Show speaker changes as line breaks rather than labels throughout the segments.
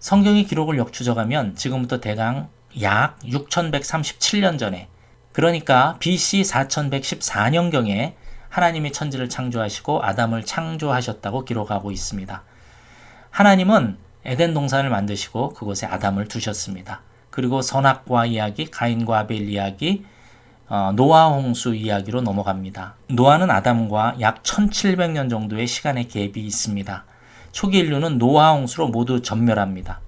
성경의 기록을 역추적하면 지금부터 대강 약 6137년 전에, 그러니까 BC 4114년경에 하나님이 천지를 창조하시고 아담을 창조하셨다고 기록하고 있습니다. 하나님은 에덴 동산을 만드시고 그곳에 아담을 두셨습니다. 그리고 선악과 이야기, 가인과 아벨 이야기, 노아 홍수 이야기로 넘어갑니다. 노아는 아담과 약 1700년 정도의 시간의 갭이 있습니다. 초기 인류는 노아 홍수로 모두 전멸합니다.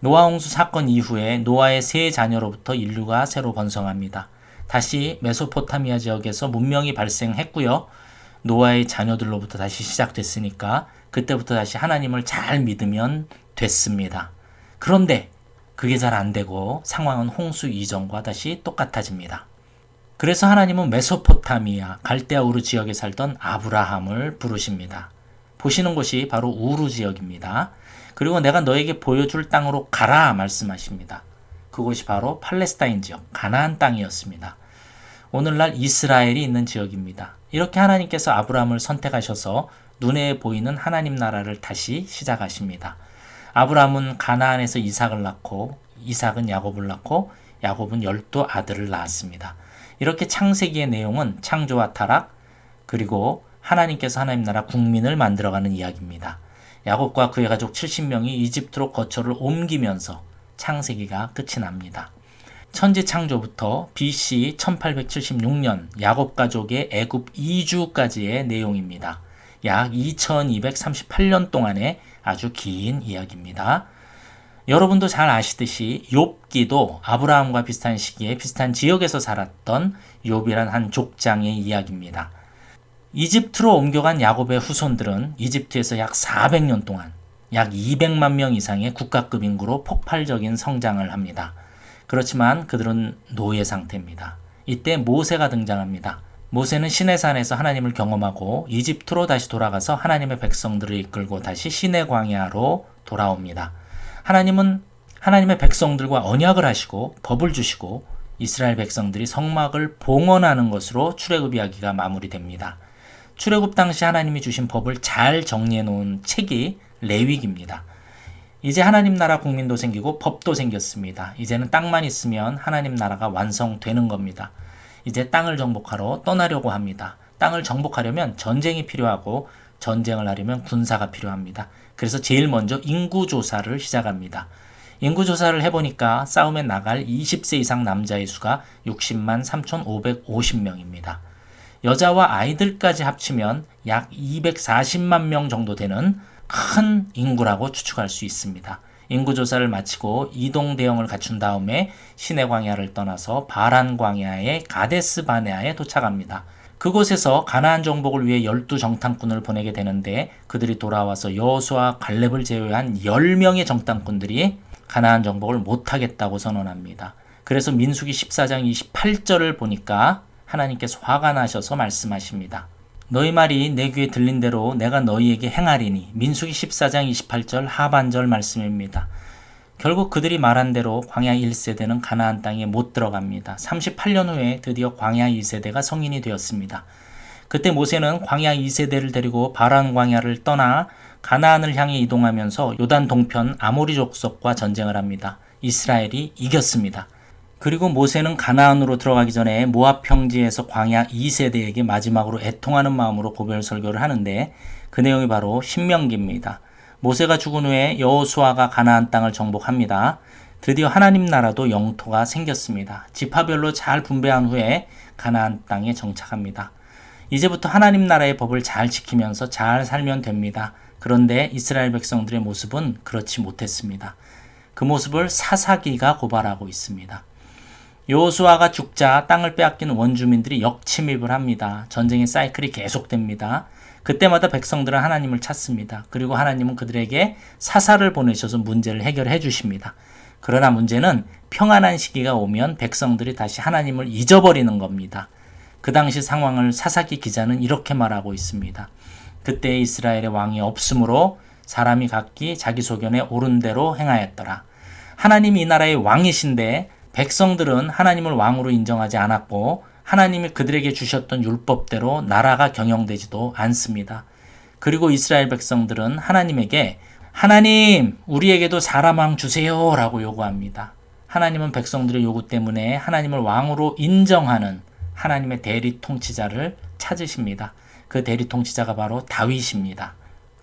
노아 홍수 사건 이후에 노아의 세 자녀로부터 인류가 새로 번성합니다. 다시 메소포타미아 지역에서 문명이 발생했고요. 노아의 자녀들로부터 다시 시작됐으니까 그때부터 다시 하나님을 잘 믿으면 됐습니다. 그런데 그게 잘 안 되고 상황은 홍수 이전과 다시 똑같아집니다. 그래서 하나님은 메소포타미아, 갈대아 우르 지역에 살던 아브라함을 부르십니다. 보시는 곳이 바로 우르 지역입니다. 그리고 내가 너에게 보여줄 땅으로 가라 말씀하십니다. 그곳이 바로 팔레스타인 지역, 가나안 땅이었습니다. 오늘날 이스라엘이 있는 지역입니다. 이렇게 하나님께서 아브라함을 선택하셔서 눈에 보이는 하나님 나라를 다시 시작하십니다. 아브라함은 가나안에서 이삭을 낳고, 이삭은 야곱을 낳고, 야곱은 12아들을 낳았습니다. 이렇게 창세기의 내용은 창조와 타락, 그리고 하나님께서 하나님 나라 국민을 만들어가는 이야기입니다. 야곱과 그의 가족 70명이 이집트로 거처를 옮기면서 창세기가 끝이 납니다. 천지 창조부터 BC 1876년 야곱 가족의 애굽 이주까지의 내용입니다. 약 2238년 동안의 아주 긴 이야기입니다. 여러분도 잘 아시듯이 욥기도 아브라함과 비슷한 시기에 비슷한 지역에서 살았던 욥이란 한 족장의 이야기입니다. 이집트로 옮겨간 야곱의 후손들은 이집트에서 약 400년 동안 약 200만 명 이상의 국가급 인구로 폭발적인 성장을 합니다. 그렇지만 그들은 노예 상태입니다. 이때 모세가 등장합니다. 모세는 시내산에서 하나님을 경험하고 이집트로 다시 돌아가서 하나님의 백성들을 이끌고 다시 시내 광야로 돌아옵니다. 하나님은 하나님의 백성들과 언약을 하시고 법을 주시고 이스라엘 백성들이 성막을 봉헌하는 것으로 출애굽 이야기가 마무리됩니다. 출애굽 당시 하나님이 주신 법을 잘 정리해 놓은 책이 레위기입니다. 이제 하나님 나라 국민도 생기고 법도 생겼습니다. 이제는 땅만 있으면 하나님 나라가 완성되는 겁니다. 이제 땅을 정복하러 떠나려고 합니다. 땅을 정복하려면 전쟁이 필요하고 전쟁을 하려면 군사가 필요합니다. 그래서 제일 먼저 인구조사를 시작합니다. 인구조사를 해보니까 싸움에 나갈 20세 이상 남자의 수가 60만 3,550명입니다. 여자와 아이들까지 합치면 약 240만 명 정도 되는 큰 인구라고 추측할 수 있습니다. 인구조사를 마치고 이동 대형을 갖춘 다음에 시내 광야를 떠나서 바란 광야의 가데스 바네아에 도착합니다. 그곳에서 가나안 정복을 위해 12정탐꾼을 보내게 되는데 그들이 돌아와서 여호수아와 갈렙을 제외한 10명의 정탐꾼들이 가나안 정복을 못하겠다고 선언합니다. 그래서 민수기 14장 28절을 보니까 하나님께서 화가 나셔서 말씀하십니다. 너희 말이 내 귀에 들린 대로 내가 너희에게 행하리니. 민수기 14장 28절 하반절 말씀입니다. 결국 그들이 말한 대로 광야 1세대는 가나안 땅에 못 들어갑니다. 38년 후에 드디어 광야 2세대가 성인이 되었습니다. 그때 모세는 광야 2세대를 데리고 바란 광야를 떠나 가나안을 향해 이동하면서 요단 동편 아모리 족속과 전쟁을 합니다. 이스라엘이 이겼습니다. 그리고 모세는 가나안으로 들어가기 전에 모압 평지에서 광야 2세대에게 마지막으로 애통하는 마음으로 고별 설교를 하는데 그 내용이 바로 신명기입니다. 모세가 죽은 후에 여호수아가 가나안 땅을 정복합니다. 드디어 하나님 나라도 영토가 생겼습니다. 지파별로 잘 분배한 후에 가나안 땅에 정착합니다. 이제부터 하나님 나라의 법을 잘 지키면서 잘 살면 됩니다. 그런데 이스라엘 백성들의 모습은 그렇지 못했습니다. 그 모습을 사사기가 고발하고 있습니다. 여호수아가 죽자 땅을 빼앗기는 원주민들이 역침입을 합니다. 전쟁의 사이클이 계속됩니다. 그때마다 백성들은 하나님을 찾습니다. 그리고 하나님은 그들에게 사사를 보내셔서 문제를 해결해 주십니다. 그러나 문제는 평안한 시기가 오면 백성들이 다시 하나님을 잊어버리는 겁니다. 그 당시 상황을 사사기 기자는 이렇게 말하고 있습니다. 그때 이스라엘의 왕이 없으므로 사람이 각기 자기 소견에 옳은 대로 행하였더라. 하나님이 이 나라의 왕이신데 백성들은 하나님을 왕으로 인정하지 않았고 하나님이 그들에게 주셨던 율법대로 나라가 경영되지도 않습니다. 그리고 이스라엘 백성들은 하나님에게 하나님, 우리에게도 사람 왕 주세요 라고 요구합니다. 하나님은 백성들의 요구 때문에 하나님을 왕으로 인정하는 하나님의 대리 통치자를 찾으십니다. 그 대리 통치자가 바로 다윗입니다.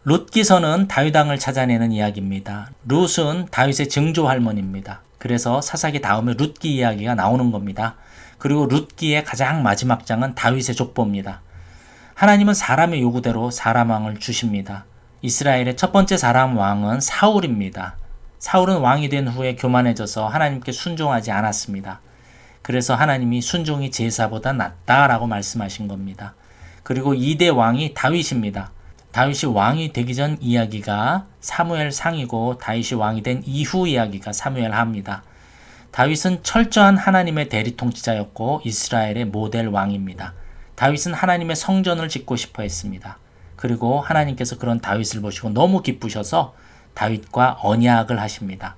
룻기서는 다윗 왕을 찾아내는 이야기입니다. 룻은 다윗의 증조 할머니입니다. 그래서 사사기 다음에 룻기 이야기가 나오는 겁니다. 그리고 룻기의 가장 마지막 장은 다윗의 족보입니다. 하나님은 사람의 요구대로 사람 왕을 주십니다. 이스라엘의 첫 번째 사람 왕은 사울입니다. 사울은 왕이 된 후에 교만해져서 하나님께 순종하지 않았습니다. 그래서 하나님이 순종이 제사보다 낫다라고 말씀하신 겁니다. 그리고 2대 왕이 다윗입니다. 다윗이 왕이 되기 전 이야기가 사무엘 상이고 다윗이 왕이 된 이후 이야기가 사무엘 하입니다. 다윗은 철저한 하나님의 대리 통치자였고 이스라엘의 모델 왕입니다. 다윗은 하나님의 성전을 짓고 싶어 했습니다. 그리고 하나님께서 그런 다윗을 보시고 너무 기쁘셔서 다윗과 언약을 하십니다.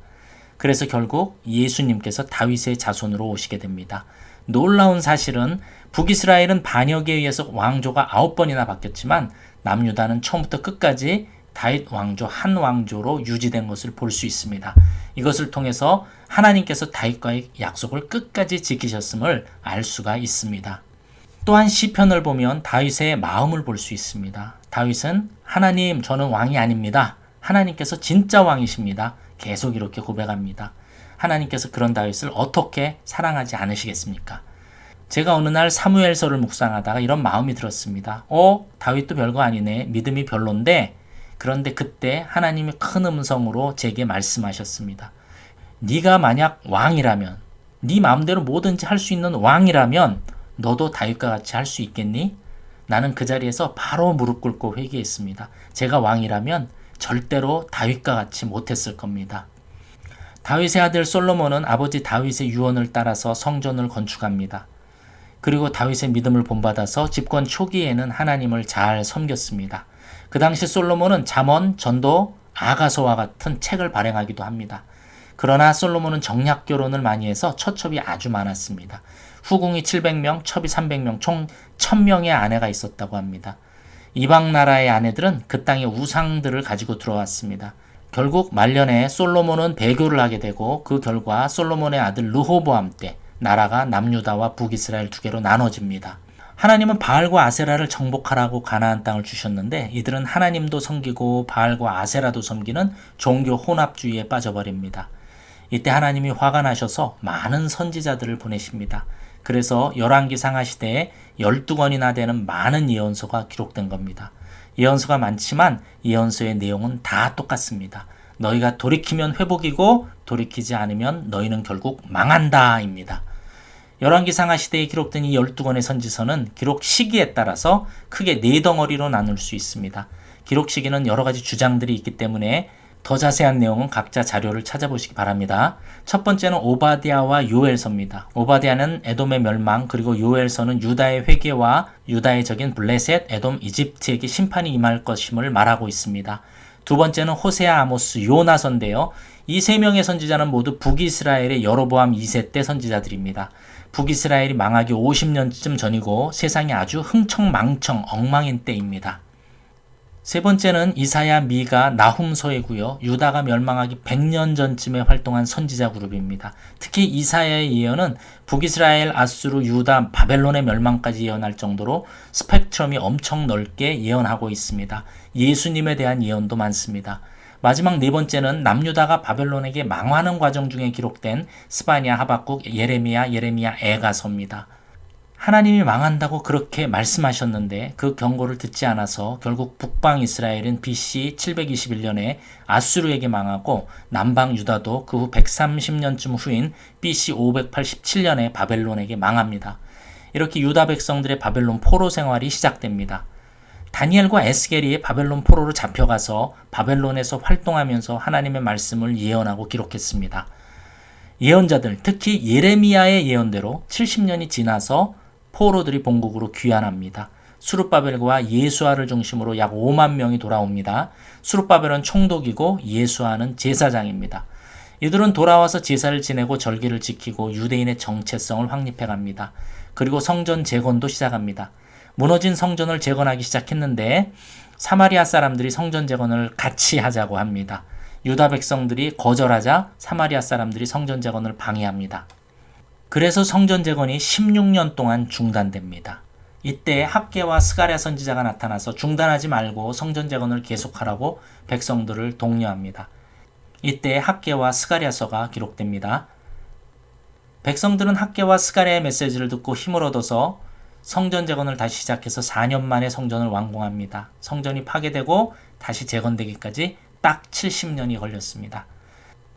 그래서 결국 예수님께서 다윗의 자손으로 오시게 됩니다. 놀라운 사실은 북이스라엘은 반역에 의해서 왕조가 9번이나 바뀌었지만 남유다는 처음부터 끝까지 다윗 왕조 한 왕조로 유지된 것을 볼 수 있습니다. 이것을 통해서 하나님께서 다윗과의 약속을 끝까지 지키셨음을 알 수가 있습니다. 또한 시편을 보면 다윗의 마음을 볼 수 있습니다. 다윗은 하나님, 저는 왕이 아닙니다. 하나님께서 진짜 왕이십니다. 계속 이렇게 고백합니다. 하나님께서 그런 다윗을 어떻게 사랑하지 않으시겠습니까? 제가 어느 날 사무엘서를 묵상하다가 이런 마음이 들었습니다. 다윗도 별거 아니네. 믿음이 별론데. 그런데 그때 하나님이 큰 음성으로 제게 말씀하셨습니다. 네가 만약 왕이라면, 네 마음대로 뭐든지 할 수 있는 왕이라면 너도 다윗과 같이 할 수 있겠니? 나는 그 자리에서 바로 무릎 꿇고 회개했습니다. 제가 왕이라면 절대로 다윗과 같이 못했을 겁니다. 다윗의 아들 솔로몬은 아버지 다윗의 유언을 따라서 성전을 건축합니다. 그리고 다윗의 믿음을 본받아서 집권 초기에는 하나님을 잘 섬겼습니다. 그 당시 솔로몬은 잠언, 전도, 아가서와 같은 책을 발행하기도 합니다. 그러나 솔로몬은 정략 결혼을 많이 해서 처첩이 아주 많았습니다. 후궁이 700명, 첩이 300명, 총 1000명의 아내가 있었다고 합니다. 이방 나라의 아내들은 그 땅의 우상들을 가지고 들어왔습니다. 결국 말년에 솔로몬은 배교를 하게 되고 그 결과 솔로몬의 아들 르호보암 때 나라가 남유다와 북이스라엘 두 개로 나눠집니다. 하나님은 바알과 아세라를 정복하라고 가나안 땅을 주셨는데 이들은 하나님도 섬기고 바알과 아세라도 섬기는 종교 혼합주의에 빠져버립니다. 이때 하나님이 화가 나셔서 많은 선지자들을 보내십니다. 그래서 열왕기 상하 시대에 12권이나 되는 많은 예언서가 기록된 겁니다. 예언서가 많지만 예언서의 내용은 다 똑같습니다. 너희가 돌이키면 회복이고 돌이키지 않으면 너희는 결국 망한다 입니다. 열왕기 상하 시대에 기록된 이 12권의 선지서는 기록 시기에 따라서 크게 4덩어리로 나눌 수 있습니다. 기록 시기는 여러 가지 주장들이 있기 때문에 더 자세한 내용은 각자 자료를 찾아보시기 바랍니다. 첫 번째는 오바댜와 요엘서입니다. 오바댜는 에돔의 멸망, 그리고 요엘서는 유다의 회개와 유다의 적인 블레셋, 에돔, 이집트에게 심판이 임할 것임을 말하고 있습니다. 두 번째는 호세아, 아모스, 요나서인데요. 이 3명의 선지자는 모두 북이스라엘의 여로보암 2세 때 선지자들입니다. 북이스라엘이 망하기 50년쯤 전이고 세상이 아주 흥청망청 엉망인 때입니다. 세 번째는 이사야, 미가, 나훔서이고요. 유다가 멸망하기 100년 전쯤에 활동한 선지자 그룹입니다. 특히 이사야의 예언은 북이스라엘, 아수르, 유다, 바벨론의 멸망까지 예언할 정도로 스펙트럼이 엄청 넓게 예언하고 있습니다. 예수님에 대한 예언도 많습니다. 마지막 4번째는 남유다가 바벨론에게 망하는 과정 중에 기록된 스바냐, 하박국, 예레미야, 에가서입니다. 하나님이 망한다고 그렇게 말씀하셨는데 그 경고를 듣지 않아서 결국 북방 이스라엘은 BC 721년에 아수르에게 망하고 남방 유다도 그 후 130년쯤 후인 BC 587년에 바벨론에게 망합니다. 이렇게 유다 백성들의 바벨론 포로 생활이 시작됩니다. 다니엘과 에스겔이 바벨론 포로로 잡혀가서 바벨론에서 활동하면서 하나님의 말씀을 예언하고 기록했습니다. 예언자들, 특히 예레미야의 예언대로 70년이 지나서 포로들이 본국으로 귀환합니다. 수룹바벨과 예수아를 중심으로 약 5만 명이 돌아옵니다. 수룹바벨은 총독이고 예수아는 제사장입니다. 이들은 돌아와서 제사를 지내고 절기를 지키고 유대인의 정체성을 확립해갑니다. 그리고 성전 재건도 시작합니다. 무너진 성전을 재건하기 시작했는데 사마리아 사람들이 성전 재건을 같이 하자고 합니다. 유다 백성들이 거절하자 사마리아 사람들이 성전 재건을 방해합니다. 그래서 성전 재건이 16년 동안 중단됩니다. 이때 학개와 스가랴 선지자가 나타나서 중단하지 말고 성전 재건을 계속하라고 백성들을 독려합니다. 이때 학개와 스가랴서가 기록됩니다. 백성들은 학개와 스가랴의 메시지를 듣고 힘을 얻어서 성전 재건을 다시 시작해서 4년 만에 성전을 완공합니다. 성전이 파괴되고 다시 재건되기까지 딱 70년이 걸렸습니다.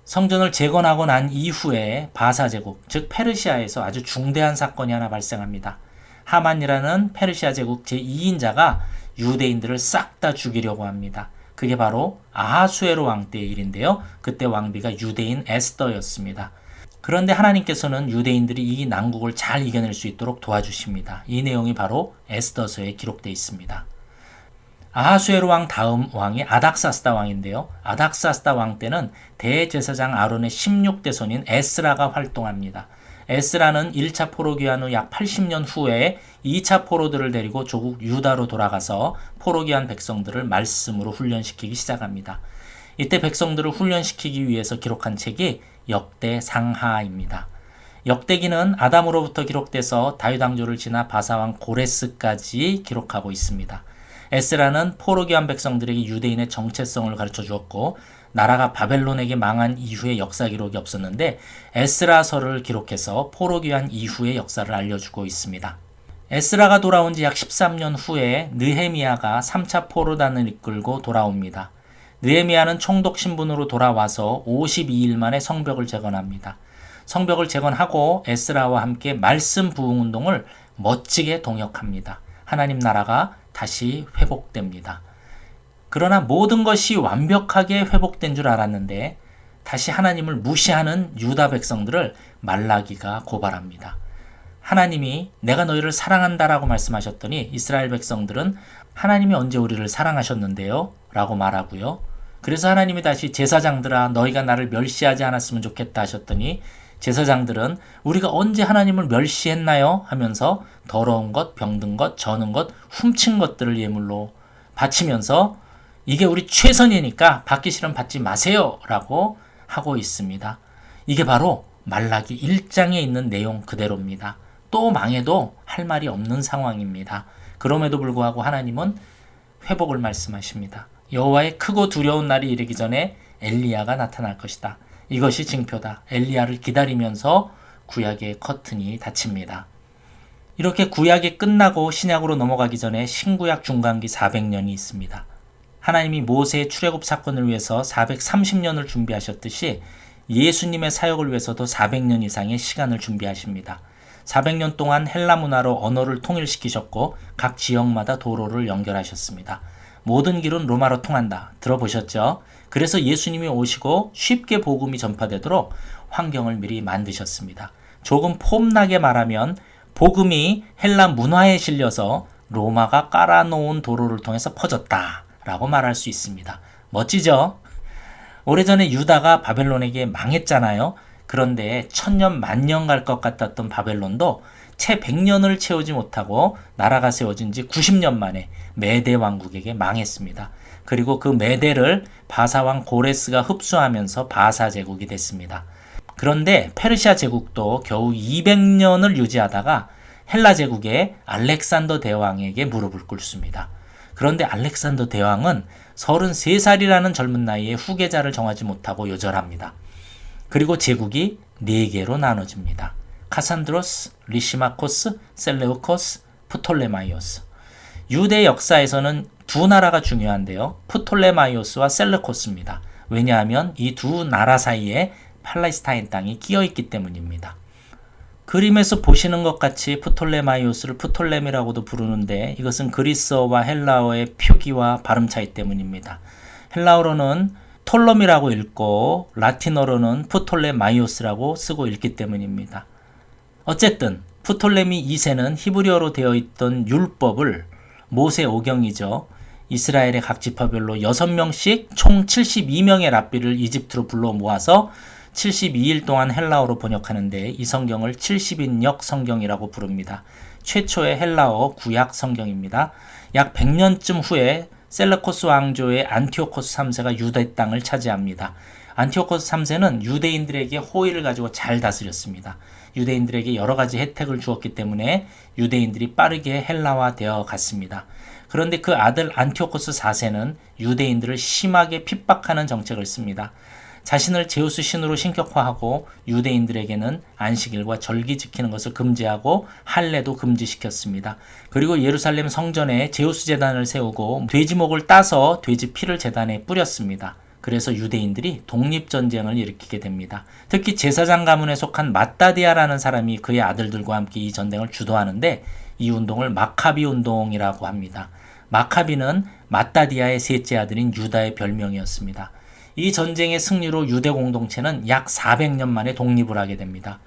성전을 재건하고 난 이후에 바사 제국, 즉 페르시아에서 아주 중대한 사건이 하나 발생합니다. 하만이라는 페르시아 제국 제2인자가 유대인들을 싹 다 죽이려고 합니다. 그게 바로 아하수에로 왕 때의 일인데요. 그때 왕비가 유대인 에스더였습니다. 그런데 하나님께서는 유대인들이 이 난국을 잘 이겨낼 수 있도록 도와주십니다. 이 내용이 바로 에스더서에 기록되어 있습니다. 아하수에로 왕 다음 왕이 아닥사스다 왕인데요. 아닥사스다 왕 때는 대제사장 아론의 16대 손인 에스라가 활동합니다. 에스라는 1차 포로 귀환 후 약 80년 후에 2차 포로들을 데리고 조국 유다로 돌아가서 포로 귀환 백성들을 말씀으로 훈련시키기 시작합니다. 이때 백성들을 훈련시키기 위해서 기록한 책이 역대상하입니다. 역대기는 아담으로부터 기록돼서 다윗 왕조를 지나 바사왕 고레스까지 기록하고 있습니다. 에스라는 포로 귀환 백성들에게 유대인의 정체성을 가르쳐 주었고 나라가 바벨론에게 망한 이후의 역사 기록이 없었는데 에스라서를 기록해서 포로 귀환 이후의 역사를 알려주고 있습니다. 에스라가 돌아온 지 약 13년 후에 느헤미야가 3차 포로단을 이끌고 돌아옵니다. 느헤미야는 총독 신분으로 돌아와서 52일 만에 성벽을 재건합니다. 성벽을 재건하고 에스라와 함께 말씀 부흥 운동을 멋지게 동역합니다. 하나님 나라가 다시 회복됩니다. 그러나 모든 것이 완벽하게 회복된 줄 알았는데 다시 하나님을 무시하는 유다 백성들을 말라기가 고발합니다. 하나님이 내가 너희를 사랑한다라고 말씀하셨더니 이스라엘 백성들은 하나님이 언제 우리를 사랑하셨는데요? 라고 말하고요. 그래서 하나님이 다시 제사장들아 너희가 나를 멸시하지 않았으면 좋겠다 하셨더니 제사장들은 우리가 언제 하나님을 멸시했나요? 하면서 더러운 것, 병든 것, 저는 것, 훔친 것들을 예물로 바치면서 이게 우리 최선이니까 받기 싫으면 받지 마세요 라고 하고 있습니다. 이게 바로 말라기 1장에 있는 내용 그대로입니다. 또 망해도 할 말이 없는 상황입니다. 그럼에도 불구하고 하나님은 회복을 말씀하십니다. 여호와의 크고 두려운 날이 이르기 전에 엘리야가 나타날 것이다. 이것이 징표다. 엘리야를 기다리면서 구약의 커튼이 닫힙니다. 이렇게 구약이 끝나고 신약으로 넘어가기 전에 신구약 중간기 400년이 있습니다. 하나님이 모세의 출애굽 사건을 위해서 430년을 준비하셨듯이 예수님의 사역을 위해서도 400년 이상의 시간을 준비하십니다. 400년 동안 헬라 문화로 언어를 통일시키셨고 각 지역마다 도로를 연결하셨습니다. 모든 길은 로마로 통한다. 들어보셨죠? 그래서 예수님이 오시고 쉽게 복음이 전파되도록 환경을 미리 만드셨습니다. 조금 폼나게 말하면 복음이 헬라 문화에 실려서 로마가 깔아놓은 도로를 통해서 퍼졌다 라고 말할 수 있습니다. 멋지죠? 오래전에 유다가 바벨론에게 망했잖아요. 그런데 1000년 만년 갈 것 같았던 바벨론도 채 100년을 채우지 못하고 나라가 세워진 지 90년 만에 메대 왕국에게 망했습니다. 그리고 그 메대를 바사왕 고레스가 흡수하면서 바사 제국이 됐습니다. 그런데 페르시아 제국도 겨우 200년을 유지하다가 헬라 제국의 알렉산더 대왕에게 무릎을 꿇습니다. 그런데 알렉산더 대왕은 33살이라는 젊은 나이에 후계자를 정하지 못하고 요절합니다. 그리고 제국이 4개로 나눠집니다. 카산드로스, 리시마코스, 셀레우코스, 프톨레마이오스. 유대 역사에서는 두 나라가 중요한데요. 프톨레마이오스와 셀레코스입니다. 왜냐하면 이 두 나라 사이에 팔레스타인 땅이 끼어있기 때문입니다. 그림에서 보시는 것 같이 프톨레마이오스를 프톨레미라고도 부르는데 이것은 그리스어와 헬라어의 표기와 발음 차이 때문입니다. 헬라어로는 톨롬이라고 읽고 라틴어로는 프톨레마이오스라고 쓰고 읽기 때문입니다. 어쨌든 프톨레미 2세는 히브리어로 되어 있던 율법을 모세 오경이죠. 이스라엘의 각 지파별로 6명씩 총 72명의 랍비를 이집트로 불러 모아서 72일 동안 헬라어로 번역하는데 이 성경을 70인역 성경이라고 부릅니다. 최초의 헬라어 구약 성경입니다. 약 100년쯤 후에 셀레코스 왕조의 안티오코스 3세가 유대 땅을 차지합니다. 안티오코스 3세는 유대인들에게 호의를 가지고 잘 다스렸습니다. 유대인들에게 여러 가지 혜택을 주었기 때문에 유대인들이 빠르게 헬라화되어 갔습니다. 그런데 그 아들 안티오코스 4세는 유대인들을 심하게 핍박하는 정책을 씁니다. 자신을 제우스 신으로 신격화하고 유대인들에게는 안식일과 절기 지키는 것을 금지하고 할례도 금지시켰습니다. 그리고 예루살렘 성전에 제우스 제단을 세우고 돼지목을 따서 돼지 피를 제단에 뿌렸습니다. 그래서 유대인들이 독립전쟁을 일으키게 됩니다. 특히 제사장 가문에 속한 마따디아라는 사람이 그의 아들들과 함께 이 전쟁을 주도하는데 이 운동을 마카비 운동이라고 합니다. 마카비는 마따디아의 셋째 아들인 유다의 별명이었습니다. 이 전쟁의 승리로 유대 공동체는 약 400년 만에 독립을 하게 됩니다.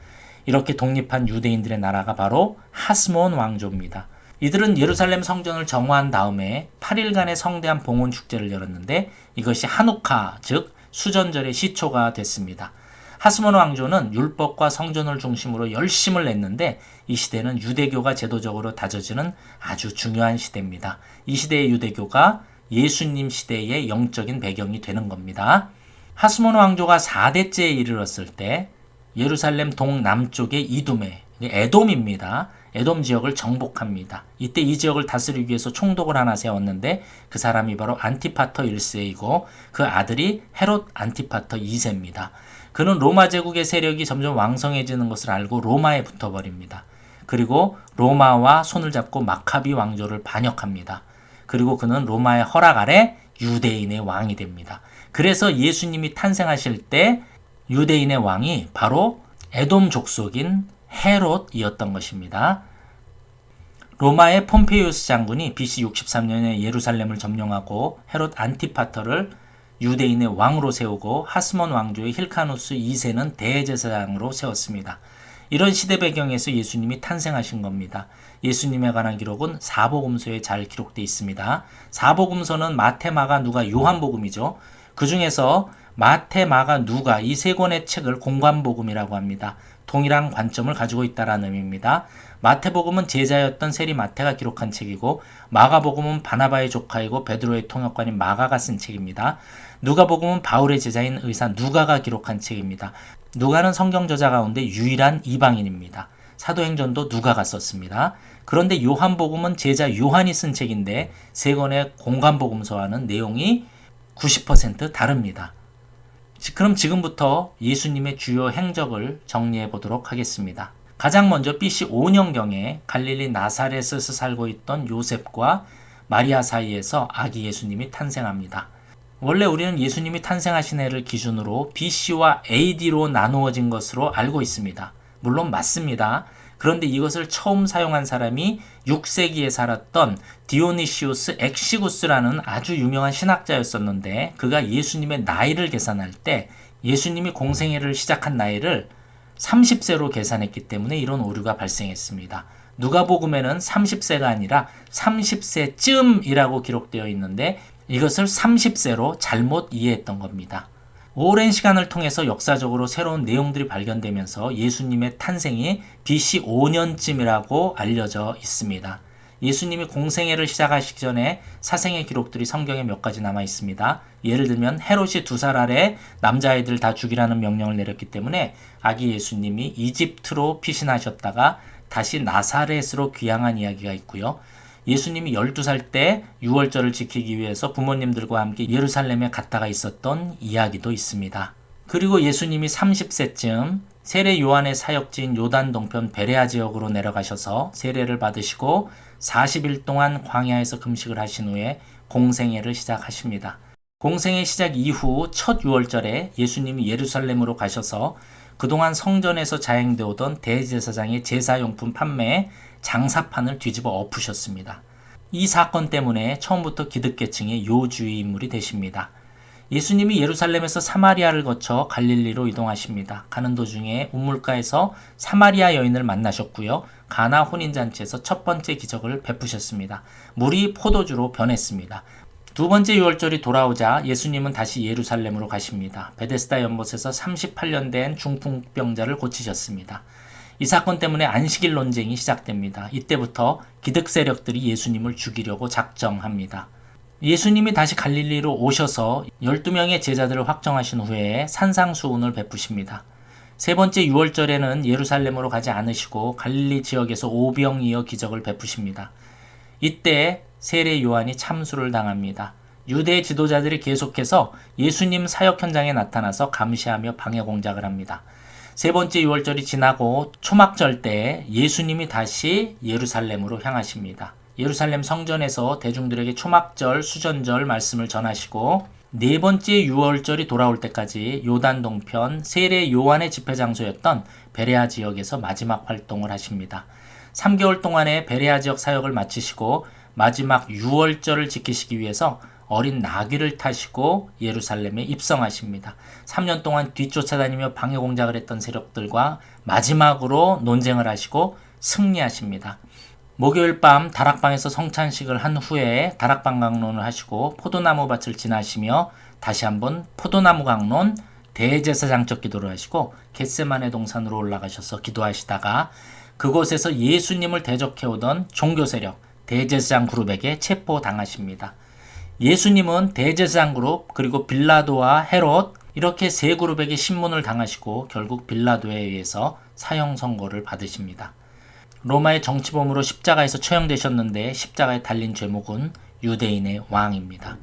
이렇게 독립한 유대인들의 나라가 바로 하스몬 왕조입니다. 이들은 예루살렘 성전을 정화한 다음에 8일간의 성대한 봉헌 축제를 열었는데 이것이 하누카, 즉 수전절의 시초가 됐습니다. 하스몬 왕조는 율법과 성전을 중심으로 열심을 냈는데 이 시대는 유대교가 제도적으로 다져지는 아주 중요한 시대입니다. 이 시대의 유대교가 예수님 시대의 영적인 배경이 되는 겁니다. 하스몬 왕조가 4대째에 이르렀을 때 예루살렘 동남쪽의 이두메, 에돔입니다. 에돔 지역을 정복합니다. 이때 이 지역을 다스리기 위해서 총독을 하나 세웠는데 그 사람이 바로 안티파터 1세이고 그 아들이 헤롯 안티파터 2세입니다. 그는 로마 제국의 세력이 점점 왕성해지는 것을 알고 로마에 붙어버립니다. 그리고 로마와 손을 잡고 마카비 왕조를 반역합니다. 그리고 그는 로마의 허락 아래 유대인의 왕이 됩니다. 그래서 예수님이 탄생하실 때 유대인의 왕이 바로 에돔 족속인 헤롯이었던 것입니다. 로마의 폼페이우스 장군이 BC 63년에 예루살렘을 점령하고 헤롯 안티파터를 유대인의 왕으로 세우고 하스몬 왕조의 힐카누스 2세는 대제사장으로 세웠습니다. 이런 시대 배경에서 예수님이 탄생하신 겁니다. 예수님에 관한 기록은 사복음서에 잘 기록되어 있습니다. 사복음서는 마태, 마가, 누가, 요한복음이죠. 그 중에서 마태, 마가, 누가 이 세 권의 책을 공관복음이라고 합니다. 동일한 관점을 가지고 있다는 의미입니다. 마태복음은 제자였던 세리 마태가 기록한 책이고 마가복음은 바나바의 조카이고 베드로의 통역관인 마가가 쓴 책입니다. 누가복음은 바울의 제자인 의사 누가가 기록한 책입니다. 누가는 성경 저자 가운데 유일한 이방인입니다. 사도행전도 누가가 썼습니다. 그런데 요한복음은 제자 요한이 쓴 책인데 세 권의 공관복음서와는 내용이 90% 다릅니다. 그럼 지금부터 예수님의 주요 행적을 정리해 보도록 하겠습니다. 가장 먼저 BC 5년경에 갈릴리 나사렛에서 살고 있던 요셉과 마리아 사이에서 아기 예수님이 탄생합니다. 원래 우리는 예수님이 탄생하신 해를 기준으로 BC와 AD로 나누어진 것으로 알고 있습니다. 물론 맞습니다. 그런데 이것을 처음 사용한 사람이 6세기에 살았던 디오니시우스 엑시구스라는 아주 유명한 신학자였었는데 그가 예수님의 나이를 계산할 때 예수님이 공생애를 시작한 나이를 30세로 계산했기 때문에 이런 오류가 발생했습니다. 누가복음에는 30세가 아니라 30세쯤이라고 기록되어 있는데 이것을 30세로 잘못 이해했던 겁니다. 오랜 시간을 통해서 역사적으로 새로운 내용들이 발견되면서 예수님의 탄생이 BC 5년쯤이라고 알려져 있습니다. 예수님이 공생애를 시작하시기 전에 사생의 기록들이 성경에 몇 가지 남아 있습니다. 예를 들면 헤롯이 2살 아래 남자아이들 다 죽이라는 명령을 내렸기 때문에 아기 예수님이 이집트로 피신하셨다가 다시 나사렛으로 귀향한 이야기가 있고요. 예수님이 12살 때 유월절을 지키기 위해서 부모님들과 함께 예루살렘에 갔다가 있었던 이야기도 있습니다. 그리고 예수님이 30세쯤 세례 요한의 사역지인 요단 동편 베레아 지역으로 내려가셔서 세례를 받으시고 40일 동안 광야에서 금식을 하신 후에 공생애를 시작하십니다. 공생애 시작 이후 첫 유월절에 예수님이 예루살렘으로 가셔서 그동안 성전에서 자행되어 오던 대제사장의 제사용품 판매에 장사판을 뒤집어 엎으셨습니다. 이 사건 때문에 처음부터 기득계층의 요주의 인물이 되십니다. 예수님이 예루살렘에서 사마리아를 거쳐 갈릴리로 이동하십니다. 가는 도중에 우물가에서 사마리아 여인을 만나셨고요. 가나 혼인잔치에서 첫 번째 기적을 베푸셨습니다. 물이 포도주로 변했습니다. 두 번째 유월절이 돌아오자 예수님은 다시 예루살렘으로 가십니다. 베데스다 연못에서 38년 된 중풍병자를 고치셨습니다. 이 사건 때문에 안식일 논쟁이 시작됩니다. 이때부터 기득 세력들이 예수님을 죽이려고 작정합니다. 예수님이 다시 갈릴리로 오셔서 12명의 제자들을 확정하신 후에 산상수훈을 베푸십니다. 세 번째 유월절에는 예루살렘으로 가지 않으시고 갈릴리 지역에서 오병이어 기적을 베푸십니다. 이때 세례 요한이 참수를 당합니다. 유대 지도자들이 계속해서 예수님 사역 현장에 나타나서 감시하며 방해 공작을 합니다. 세 번째 유월절이 지나고 초막절 때 예수님이 다시 예루살렘으로 향하십니다. 예루살렘 성전에서 대중들에게 초막절, 수전절 말씀을 전하시고 네 번째 유월절이 돌아올 때까지 요단 동편 세례 요한의 집회 장소였던 베레아 지역에서 마지막 활동을 하십니다. 3개월 동안의 베레아 지역 사역을 마치시고 마지막 유월절을 지키시기 위해서 어린 나귀를 타시고 예루살렘에 입성하십니다. 3년 동안 뒤쫓아다니며 방해 공작을 했던 세력들과 마지막으로 논쟁을 하시고 승리하십니다. 목요일 밤 다락방에서 성찬식을 한 후에 다락방 강론을 하시고 포도나무 밭을 지나시며 다시 한번 포도나무 강론 대제사장적 기도를 하시고 겟세마네 동산으로 올라가셔서 기도하시다가 그곳에서 예수님을 대적해오던 종교 세력 대제사장 그룹에게 체포당하십니다. 예수님은 대제사장 그룹 그리고 빌라도와 헤롯 이렇게 세 그룹에게 신문을 당하시고 결국 빌라도에 의해서 사형 선고를 받으십니다. 로마의 정치범으로 십자가에서 처형되셨는데 십자가에 달린 죄목은 유대인의 왕입니다.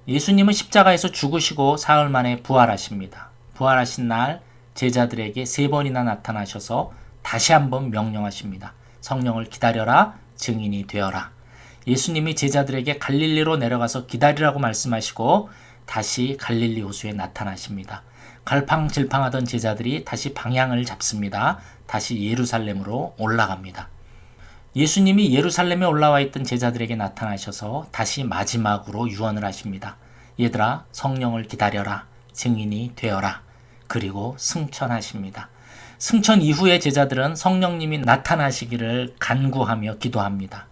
예수님은 십자가에서 죽으시고 사흘 만에 부활하십니다. 부활하신 날 제자들에게 3번이나 나타나셔서 다시 한번 명령하십니다. 성령을 기다려라, 증인이 되어라. 예수님이 제자들에게 갈릴리로 내려가서 기다리라고 말씀하시고 다시 갈릴리 호수에 나타나십니다. 갈팡질팡하던 제자들이 다시 방향을 잡습니다. 다시 예루살렘으로 올라갑니다. 예수님이 예루살렘에 올라와 있던 제자들에게 나타나셔서 다시 마지막으로 유언을 하십니다. 얘들아, 성령을 기다려라, 증인이 되어라. 그리고 승천하십니다. 승천 이후에 제자들은 성령님이 나타나시기를 간구하며 기도합니다.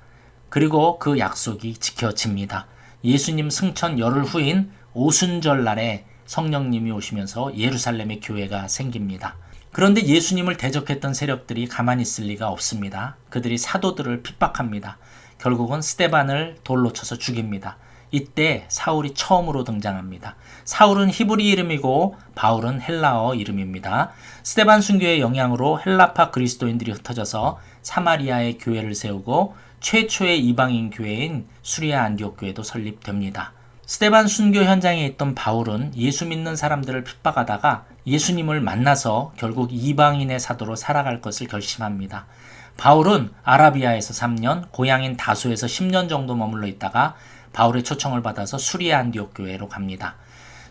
그리고 그 약속이 지켜집니다. 예수님 승천 열흘 후인 오순절 날에 성령님이 오시면서 예루살렘의 교회가 생깁니다. 그런데 예수님을 대적했던 세력들이 가만히 있을 리가 없습니다. 그들이 사도들을 핍박합니다. 결국은 스데반을 돌로 쳐서 죽입니다. 이때 사울이 처음으로 등장합니다. 사울은 히브리 이름이고 바울은 헬라어 이름입니다. 스데반 순교의 영향으로 헬라파 그리스도인들이 흩어져서 사마리아의 교회를 세우고 최초의 이방인 교회인 수리아 안디옥 교회도 설립됩니다. 스데반 순교 현장에 있던 바울은 예수 믿는 사람들을 핍박하다가 예수님을 만나서 결국 이방인의 사도로 살아갈 것을 결심합니다. 바울은 아라비아에서 3년, 고향인 다소에서 10년 정도 머물러 있다가 바울의 초청을 받아서 수리아 안디옥 교회로 갑니다.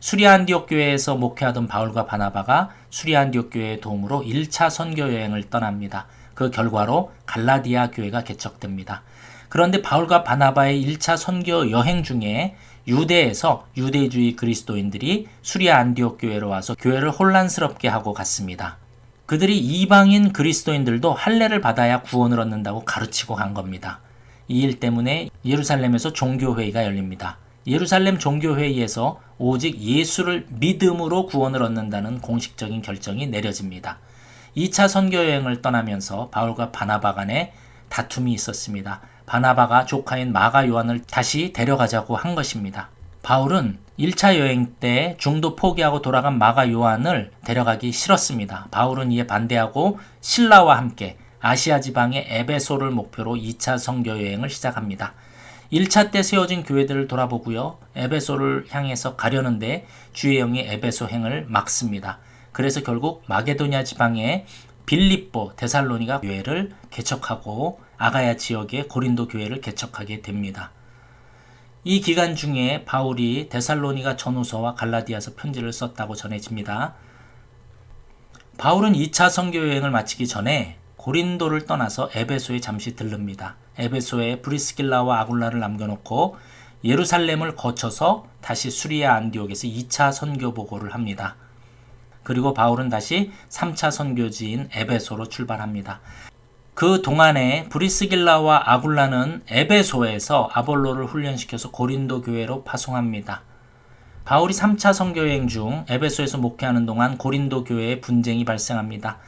수리아 안디옥 교회에서 목회하던 바울과 바나바가 수리아 안디옥 교회의 도움으로 1차 선교 여행을 떠납니다. 그 결과로 갈라디아 교회가 개척됩니다. 그런데 바울과 바나바의 1차 선교 여행 중에 유대에서 유대주의 그리스도인들이 수리아 안디옥 교회로 와서 교회를 혼란스럽게 하고 갔습니다. 그들이 이방인 그리스도인들도 할례를 받아야 구원을 얻는다고 가르치고 간 겁니다. 이 일 때문에 예루살렘에서 종교회의가 열립니다. 예루살렘 종교회의에서 오직 예수를 믿음으로 구원을 얻는다는 공식적인 결정이 내려집니다. 2차 선교여행을 떠나면서 바울과 바나바 간에 다툼이 있었습니다. 바나바가 조카인 마가 요한을 다시 데려가자고 한 것입니다. 바울은 1차 여행 때 중도 포기하고 돌아간 마가 요한을 데려가기 싫었습니다. 바울은 이에 반대하고 신라와 함께 아시아 지방의 에베소를 목표로 2차 선교 여행을 시작합니다. 1차 때 세워진 교회들을 돌아보고요. 에베소를 향해서 가려는데 주의 영이 에베소행을 막습니다. 그래서 결국 마게도냐 지방의 빌립보, 데살로니가 교회를 개척하고 아가야 지역의 고린도 교회를 개척하게 됩니다. 이 기간 중에 바울이 데살로니가 전후서와 갈라디아서 편지를 썼다고 전해집니다. 바울은 2차 선교 여행을 마치기 전에 고린도를 떠나서 에베소에 잠시 들릅니다. 에베소에 브리스길라와 아굴라를 남겨놓고 예루살렘을 거쳐서 다시 수리아 안디옥에서 2차 선교 보고를 합니다. 그리고 바울은 다시 3차 선교지인 에베소로 출발합니다. 그 동안에 브리스길라와 아굴라는 에베소에서 아볼로를 훈련시켜서 고린도 교회로 파송합니다. 바울이 3차 선교여행 중 에베소에서 목회하는 동안 고린도 교회에 분쟁이 발생합니다.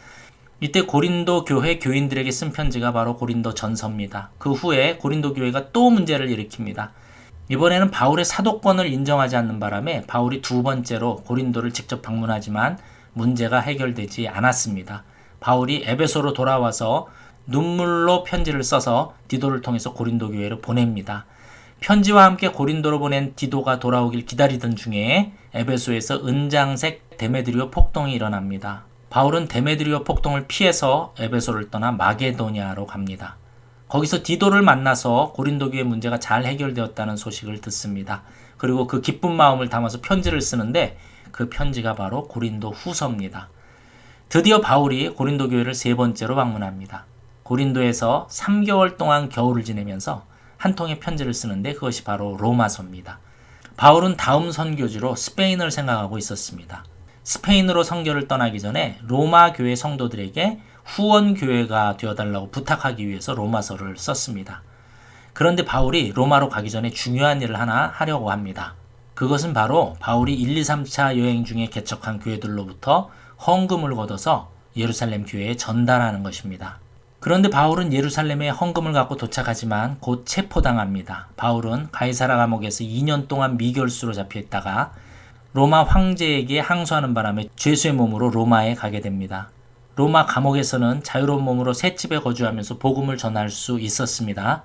이때 고린도 교회 교인들에게 쓴 편지가 바로 고린도 전서입니다. 그 후에 고린도 교회가 또 문제를 일으킵니다. 이번에는 바울의 사도권을 인정하지 않는 바람에 바울이 두 번째로 고린도를 직접 방문하지만 문제가 해결되지 않았습니다. 바울이 에베소로 돌아와서 눈물로 편지를 써서 디도를 통해서 고린도 교회로 보냅니다. 편지와 함께 고린도로 보낸 디도가 돌아오길 기다리던 중에 에베소에서 은장색 데메드리오 폭동이 일어납니다. 바울은 데메드리오 폭동을 피해서 에베소를 떠나 마게도니아로 갑니다. 거기서 디도를 만나서 고린도 교회 문제가 잘 해결되었다는 소식을 듣습니다. 그리고 그 기쁜 마음을 담아서 편지를 쓰는데 그 편지가 바로 고린도 후서입니다. 드디어 바울이 고린도 교회를 세 번째로 방문합니다. 고린도에서 3개월 동안 겨울을 지내면서 한 통의 편지를 쓰는데 그것이 바로 로마서입니다. 바울은 다음 선교지로 스페인을 생각하고 있었습니다. 스페인으로 선교를 떠나기 전에 로마 교회 성도들에게 후원 교회가 되어달라고 부탁하기 위해서 로마서를 썼습니다. 그런데 바울이 로마로 가기 전에 중요한 일을 하나 하려고 합니다. 그것은 바로 바울이 1, 2, 3차 여행 중에 개척한 교회들로부터 헌금을 걷어서 예루살렘 교회에 전달하는 것입니다. 그런데 바울은 예루살렘에 헌금을 갖고 도착하지만 곧 체포당합니다. 바울은 가이사라 감옥에서 2년 동안 미결수로 잡혀있다가 로마 황제에게 항소하는 바람에 죄수의 몸으로 로마에 가게 됩니다. 로마 감옥에서는 자유로운 몸으로 셋집에 거주하면서 복음을 전할 수 있었습니다.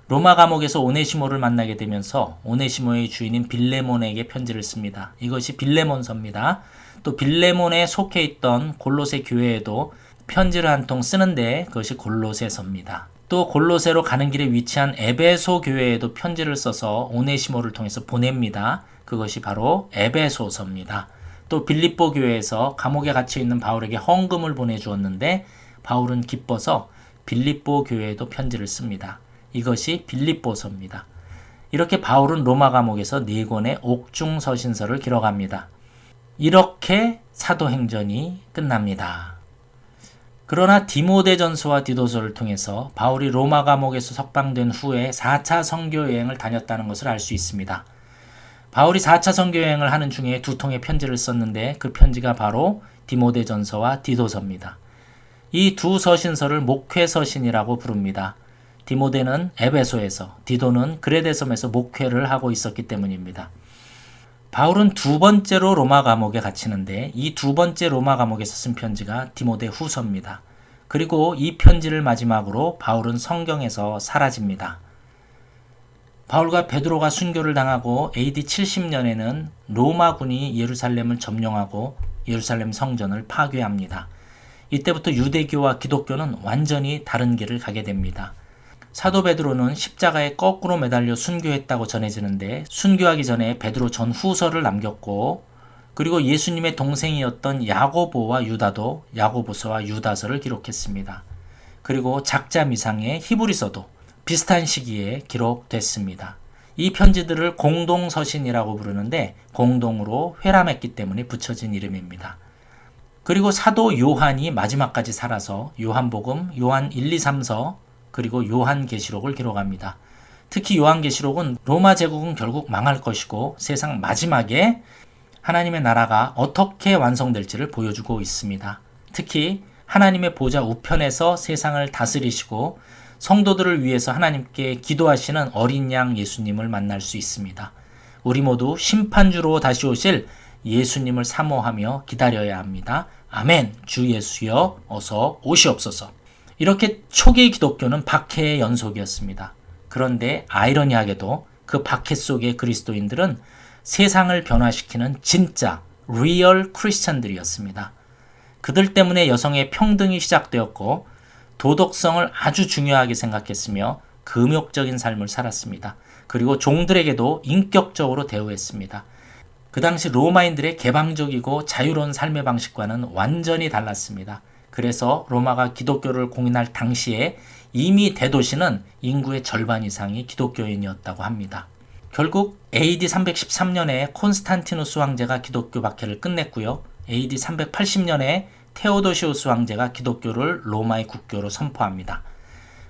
로마 감옥에서 오네시모를 만나게 되면서 오네시모의 주인인 빌레몬에게 편지를 씁니다. 이것이 빌레몬서입니다. 또 빌레몬에 속해 있던 골로새 교회에도 편지를 한 통 쓰는데 그것이 골로새서입니다. 또 골로새로 가는 길에 위치한 에베소 교회에도 편지를 써서 오네시모를 통해서 보냅니다. 그것이 바로 에베소서입니다. 또 빌립보 교회에서 감옥에 갇혀 있는 바울에게 헌금을 보내주었는데 바울은 기뻐서 빌립보 교회에도 편지를 씁니다. 이것이 빌립보서입니다. 이렇게 바울은 로마 감옥에서 4권의 옥중서신서를 기록합니다. 이렇게 사도행전이 끝납니다. 그러나 디모데전서와 디도서를 통해서 바울이 로마 감옥에서 석방된 후에 4차 선교여행을 다녔다는 것을 알 수 있습니다. 바울이 4차 선교여행을 하는 중에 2통의 편지를 썼는데 그 편지가 바로 디모데전서와 디도서입니다. 이 두 서신서를 목회서신이라고 부릅니다. 디모데는 에베소에서, 디도는 그레데섬에서 목회를 하고 있었기 때문입니다. 바울은 두 번째로 로마 감옥에 갇히는데 이 두 번째 로마 감옥에서 쓴 편지가 디모데 후서입니다. 그리고 이 편지를 마지막으로 바울은 성경에서 사라집니다. 바울과 베드로가 순교를 당하고 AD 70년에는 로마군이 예루살렘을 점령하고 예루살렘 성전을 파괴합니다. 이때부터 유대교와 기독교는 완전히 다른 길을 가게 됩니다. 사도 베드로는 십자가에 거꾸로 매달려 순교했다고 전해지는데 순교하기 전에 베드로 전 후서를 남겼고 그리고 예수님의 동생이었던 야고보와 유다도 야고보서와 유다서를 기록했습니다. 그리고 작자 미상의 히브리서도 비슷한 시기에 기록됐습니다. 이 편지들을 공동서신이라고 부르는데 공동으로 회람했기 때문에 붙여진 이름입니다. 그리고 사도 요한이 마지막까지 살아서 요한복음, 요한 1, 2, 3서 그리고 요한계시록을 기록합니다. 특히 요한계시록은 로마 제국은 결국 망할 것이고 세상 마지막에 하나님의 나라가 어떻게 완성될지를 보여주고 있습니다. 특히 하나님의 보좌 우편에서 세상을 다스리시고 성도들을 위해서 하나님께 기도하시는 어린 양 예수님을 만날 수 있습니다. 우리 모두 심판주로 다시 오실 예수님을 사모하며 기다려야 합니다. 아멘. 주 예수여 어서 오시옵소서. 이렇게 초기 기독교는 박해의 연속이었습니다. 그런데 아이러니하게도 그 박해 속의 그리스도인들은 세상을 변화시키는 진짜 리얼 크리스찬들이었습니다. 그들 때문에 여성의 평등이 시작되었고 도덕성을 아주 중요하게 생각했으며 금욕적인 삶을 살았습니다. 그리고 종들에게도 인격적으로 대우했습니다. 그 당시 로마인들의 개방적이고 자유로운 삶의 방식과는 완전히 달랐습니다. 그래서 로마가 기독교를 공인할 당시에 이미 대도시는 인구의 절반 이상이 기독교인이었다고 합니다. 결국 AD 313년에 콘스탄티누스 황제가 기독교 박해를 끝냈고요. AD 380년에 테오도시우스 황제가 기독교를 로마의 국교로 선포합니다.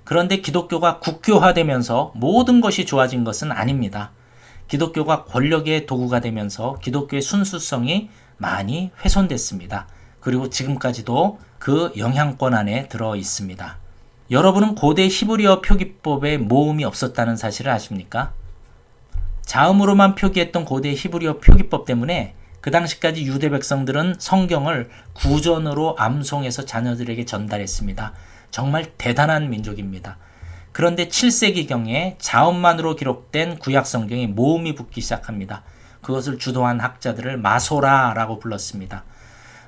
그런데 기독교가 국교화되면서 모든 것이 좋아진 것은 아닙니다. 기독교가 권력의 도구가 되면서 기독교의 순수성이 많이 훼손됐습니다. 그리고 지금까지도 그 영향권 안에 들어 있습니다. 여러분은 고대 히브리어 표기법에 모음이 없었다는 사실을 아십니까? 자음으로만 표기했던 고대 히브리어 표기법 때문에 그 당시까지 유대 백성들은 성경을 구전으로 암송해서 자녀들에게 전달했습니다. 정말 대단한 민족입니다. 그런데 7세기경에 자음만으로 기록된 구약 성경에 모음이 붙기 시작합니다. 그것을 주도한 학자들을 마소라라고 불렀습니다.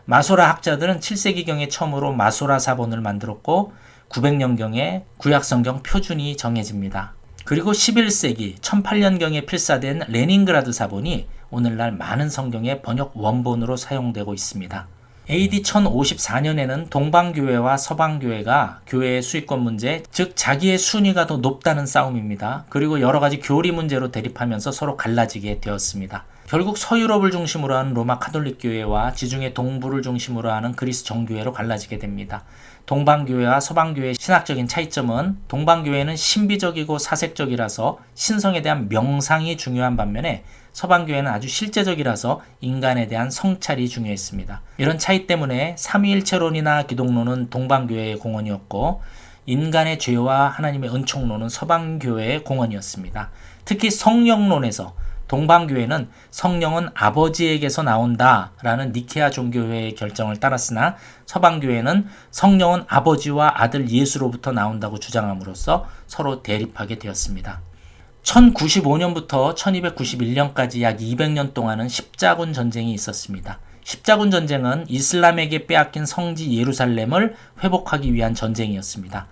마소라 학자들은 7세기경에 처음으로 마소라 사본을 만들었고 900년경에 구약 성경 표준이 정해집니다. 그리고 11세기 1008년경에 필사된 레닌그라드 사본이 오늘날 많은 성경의 번역 원본으로 사용되고 있습니다. AD 1054년에는 동방교회와 서방교회가 교회의 수익권 문제, 즉 자기의 순위가 더 높다는 싸움입니다. 그리고 여러 가지 교리 문제로 대립하면서 서로 갈라지게 되었습니다. 결국 서유럽을 중심으로 하는 로마 카톨릭 교회와 지중해 동부를 중심으로 하는 그리스 정교회로 갈라지게 됩니다. 동방교회와 서방교회의 신학적인 차이점은 동방교회는 신비적이고 사색적이라서 신성에 대한 명상이 중요한 반면에 서방교회는 아주 실제적이라서 인간에 대한 성찰이 중요했습니다. 이런 차이 때문에 삼위일체론이나 기독론은 동방교회의 공헌이었고 인간의 죄와 하나님의 은총론은 서방교회의 공헌이었습니다. 특히 성령론에서 동방교회는 성령은 아버지에게서 나온다라는 니케아 종교회의 결정을 따랐으나 서방교회는 성령은 아버지와 아들 예수로부터 나온다고 주장함으로써 서로 대립하게 되었습니다. 1095년부터 1291년까지 약 200년 동안은 십자군 전쟁이 있었습니다. 십자군 전쟁은 이슬람에게 빼앗긴 성지 예루살렘을 회복하기 위한 전쟁이었습니다.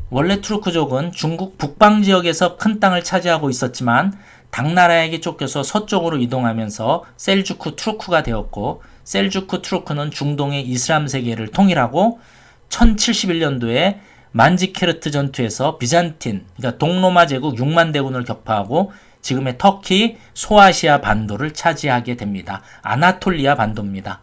원래 투르크족은 중국 북방 지역에서 큰 땅을 차지하고 있었지만 당나라에게 쫓겨서 서쪽으로 이동하면서 셀주크 투르크가 되었고 셀주크 투르크는 중동의 이슬람 세계를 통일하고 1071년도에 만지케르트 전투에서 비잔틴, 그러니까 동로마 제국 6만 대군을 격파하고 지금의 터키, 소아시아 반도를 차지하게 됩니다. 아나톨리아 반도입니다.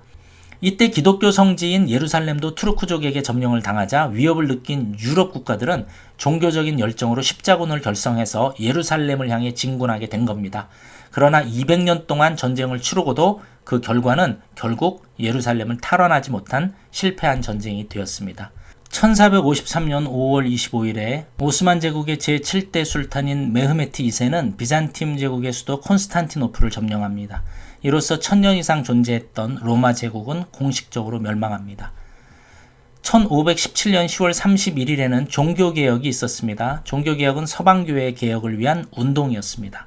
이때 기독교 성지인 예루살렘도 투르크족에게 점령을 당하자 위협을 느낀 유럽 국가들은 종교적인 열정으로 십자군을 결성해서 예루살렘을 향해 진군하게 된 겁니다. 그러나 200년 동안 전쟁을 치르고도 그 결과는 결국 예루살렘을 탈환하지 못한 실패한 전쟁이 되었습니다. 1453년 5월 25일에 오스만 제국의 제7대 술탄인 메흐메트 2세는 비잔팀 제국의 수도 콘스탄티노플을 점령합니다. 이로써 1000년 이상 존재했던 로마 제국은 공식적으로 멸망합니다. 1517년 10월 31일에는 종교개혁이 있었습니다. 종교개혁은 서방교회의 개혁을 위한 운동이었습니다.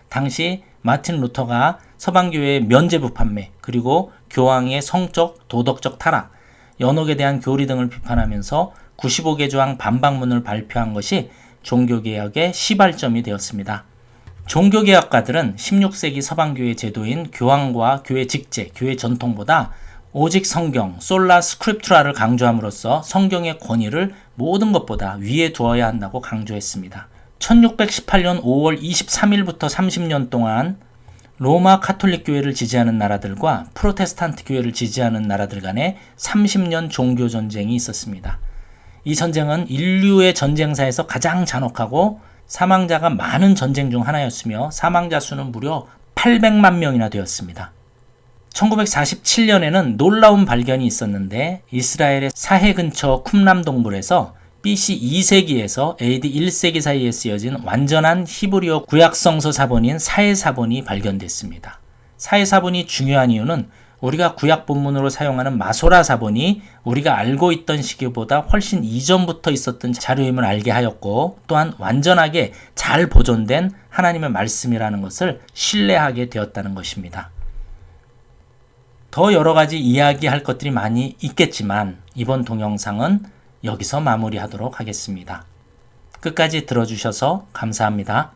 당시 마틴 루터가 서방교회의 면죄부 판매, 그리고 교황의 성적, 도덕적 타락, 연옥에 대한 교리 등을 비판하면서 95개 조항 반박문을 발표한 것이 종교개혁의 시발점이 되었습니다. 종교개혁가들은 16세기 서방교회 제도인 교황과 교회 직제, 교회 전통보다 오직 성경, 솔라 스크립투라를 강조함으로써 성경의 권위를 모든 것보다 위에 두어야 한다고 강조했습니다. 1618년 5월 23일부터 30년 동안 로마 카톨릭 교회를 지지하는 나라들과 프로테스탄트 교회를 지지하는 나라들 간에 30년 종교 전쟁이 있었습니다. 이 전쟁은 인류의 전쟁사에서 가장 잔혹하고 사망자가 많은 전쟁 중 하나였으며 사망자 수는 무려 800만 명이나 되었습니다. 1947년에는 놀라운 발견이 있었는데 이스라엘의 사해 근처 쿰람 동굴에서 BC 2세기에서 AD 1세기 사이에 쓰여진 완전한 히브리어 구약성서 사본인 사해사본이 발견됐습니다. 사해사본이 중요한 이유는 우리가 구약 본문으로 사용하는 마소라 사본이 우리가 알고 있던 시기보다 훨씬 이전부터 있었던 자료임을 알게 하였고 또한 완전하게 잘 보존된 하나님의 말씀이라는 것을 신뢰하게 되었다는 것입니다. 더 여러 가지 이야기할 것들이 많이 있겠지만 이번 동영상은 여기서 마무리하도록 하겠습니다. 끝까지 들어주셔서 감사합니다.